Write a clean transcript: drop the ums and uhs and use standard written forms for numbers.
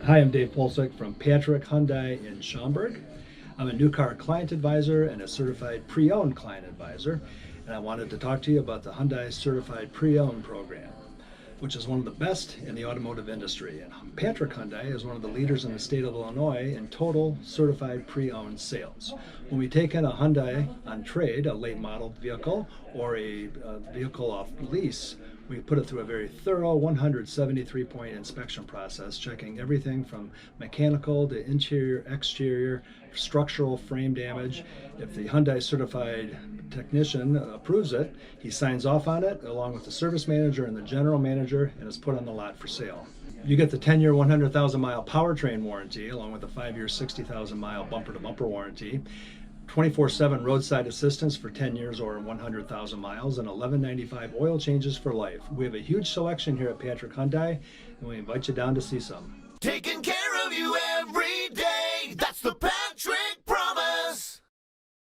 Hi, I'm Dave Polsick from Patrick Hyundai in Schaumburg. I'm a new car client advisor and a certified pre-owned client advisor, and I wanted to talk to you about the Hyundai Certified Pre-Owned program, which is one of the best in the automotive industry. And Patrick Hyundai is one of the leaders in the state of Illinois in total certified pre-owned sales. When we take in a Hyundai on trade, a late model vehicle, or a vehicle off lease, we put it through a very thorough 173-point inspection process, checking everything from mechanical to interior, exterior, structural, frame damage. If the Hyundai certified technician approves it, he signs off on it along with the service manager and the general manager, and it's put on the lot for sale. You get the 10-year, 100,000-mile powertrain warranty along with a 5-year, 60,000-mile bumper-to-bumper warranty. 24/7 roadside assistance for 10 years or 100,000 miles, and $11.95 oil changes for life. We have a huge selection here at Patrick Hyundai, and we invite you down to see some. Taking care of you every